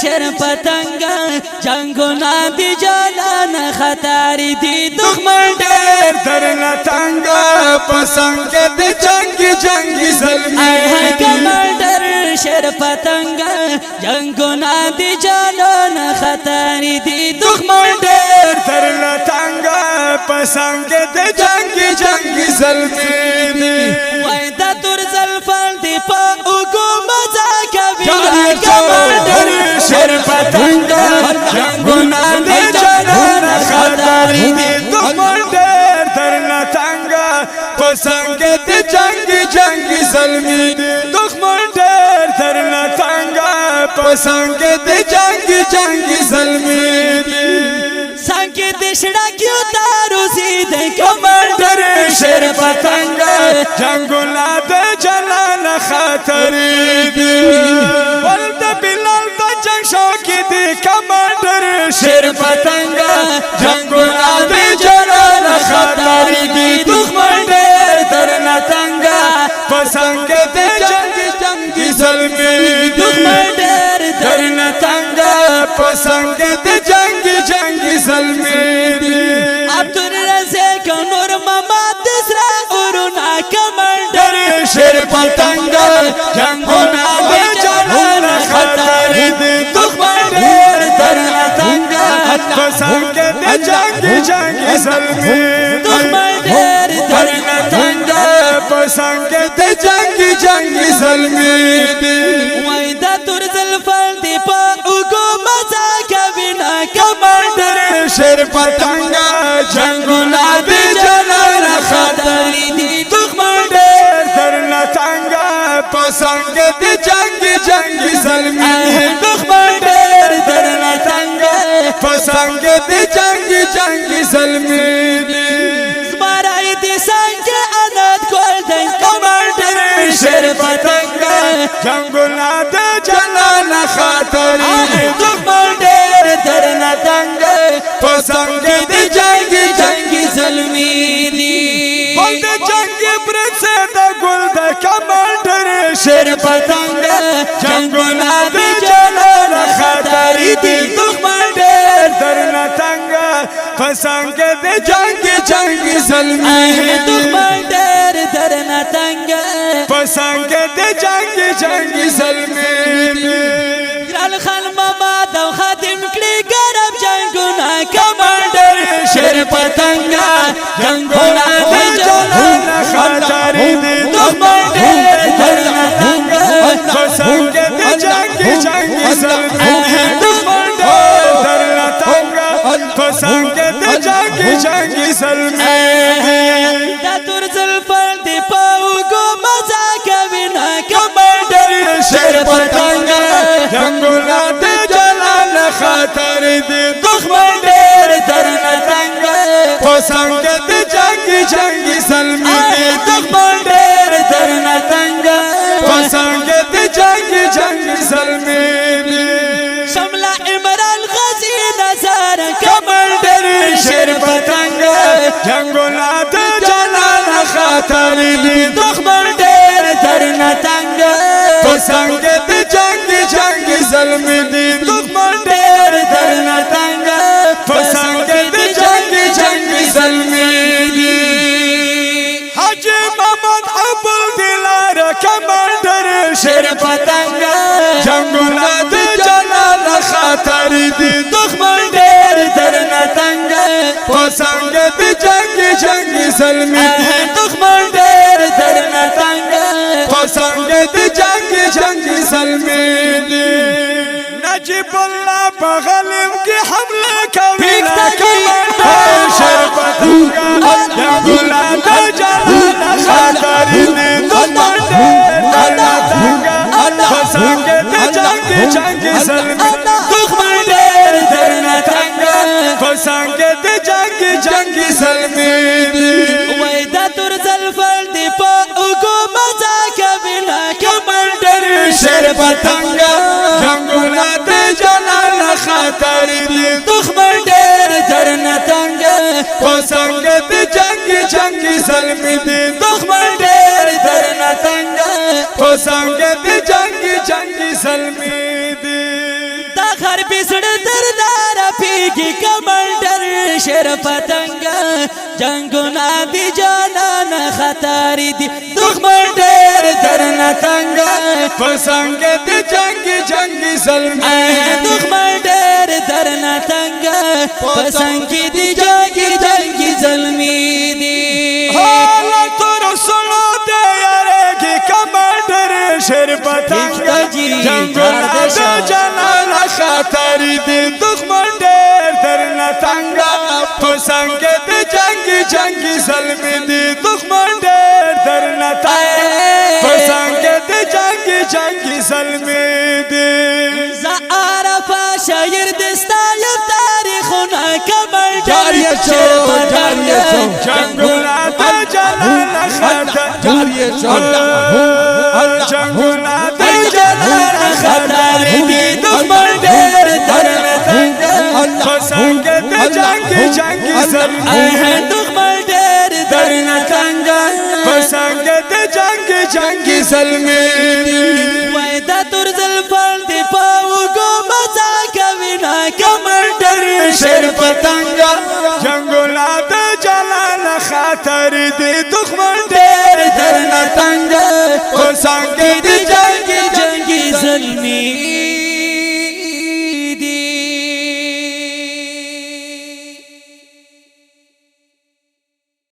شر پتنگا جنگونا دی جانان خطر دی دخمن ډېر درنه تنگا پسنگ دی جنگی زلمی کمانډر شر پتنگا جنگونا دی جانان خطر دی دخمن ډېر درنه تنگا پسنگ دی جنگی زلمی وای دا تور زلفان دی پا اوگو مزا کوي کمانډر شر پتنگا جنگونا دی جانان خطر دی دخمن ډېر درنه تنگا پسنگ دی جنگی زلمی دخمن ډېر درنه تنگا پسنگ دی جنگی زلمی سانکه دشڑا کیو تارو سید کمانڈر شر پتنگا جنگونا دے جلال خاطری دی ولد بلال دا جنگ شوکی دی کمانڈر شر پتنگا جنگونا دے جلال خاطری دی دخمن دیر درنا تنگا پسنگ دے جنگی ظلمی دخمن دیر درنا تنگا پسنگ دے جنگی ظلمی عبدالرزاق نور محمد دسرا اورونا کمانڈر شر پتنگا جنگونا دے جلال خطر دی دخمن دیر درنا تنگا پسنگ دے جنگی ظلمی دخمن دیر درنا تنگا پسنگ دے جنگی ظلمی وای دا تور زلفان دی پا اوگو مزا کوي نا کمانڈر شر پتنگا جنگونا دے جلال خطر دی دخمن دیر درنا تنگا پسنگ دے جنگی ظلمی دخمن دیر درنا تنگا پسنگ دے جنگی ظلمی زمارای دی سانگه اناد کول دی کمانڈر شر پتنگا جنگونا دے جلال خاطر دخمن دیر درنا تنگا پسنگ دے جنگی ظلمی دی بل دے جنگی برد سے دا گل دا کمانڈر شر پتنگا جنگونا دے جلال خاطر دی دخمن دیر درنا تنگا پسنگ دے جنگی ظلمی دخمن دیر درنا تنگا پسنگ دے جنگی ظلمی گرال خان ماما دو خاتم کلی گرب جنگونا کمانڈر شر پتنگا جنگونا دے جلال خاطر دی دخمن دیر درنا تنگا پسنگ دے جنگی ظلمی دخمن دیر درنا تنگا پسنگ دے جنگی ظلمی دا تور زلفان دی پاو گو مزا کوي نا کمانڈر شر پتنگا جنگونا دے جلال خاطر دی دخمن دیر درنا تنگا پسنگ دے جنگی ظلمی دخمن دیر درنا تنگا پسنگ دے جنگی ظلمی شملہ عمران غازی نظر کمانڈر شر پتنگا جنگونا دے جلال خاطر دی دخمن دیر درنا تنگا پسنگ دے جنگی ظلمی دی دخمن دیر درنا تنگا پسنگ دے جنگی ظلمی دی حاجی محمد عبدالدلار کمانڈر شر پتنگا جنگونا دے جلال خاطر دی دخمن دیر درنا تنگا پسنگ دے جنگی ظلمی دخمن دیر درنا تنگا پسنگ دے جنگی ظلمی نجیب اللہ بغلم کی حملہ کویلا کمانڈر شر پتنگا جنگونا دے جلال خاطر دی دخمن دیر درنا تنگا پسنگ دے جنگی ظلمی دخمن دیر درنا تنگا پسنگ دے جنگی ظلمی وای دا تور زلفان دی پا اوگو مزا کوي نا کمانڈر شر پتنگا جنگونا دے جلال خاطر دی دخمن دیر درنا تنگا پسنگ دے جنگی ظلمی دی دخمن دیر درنا تنگا پسنگ دے جنگی ظلمی دی دا هر بسړ دردار پیږي کمانډر شیر پتنګ جنگونه دی جانان خطر دی دښمن ډېر درنه تنګ پسنګ دی جنگي زلمی دښمن ډېر درنه تنګ پسنګ دی جنگي زلمی دی حالت رسولو دی یارېږي کمانډر شیر پتنګ جنگونه دی جانان خطر دی دښمن ډېر درنه تنګ پسنګ دی جنگي زلمی دی دښمن ډېر درنه تنګ پسنګ دی جنگي زلمی دی زعرفا شاعر دستا یو تاریخونه کمانډر جنگونه دی جانان خطر جنگونه دی جانان خطر دی دښمن ډېر درنه تنګ پسنګ دی جنگي زلمی دښمن ډېر درنه تنګ پسنګ دی جنگي زلمی وای دا تور زلفان دی پاو گو مزا کوي نا کمانډر شیر پتنګ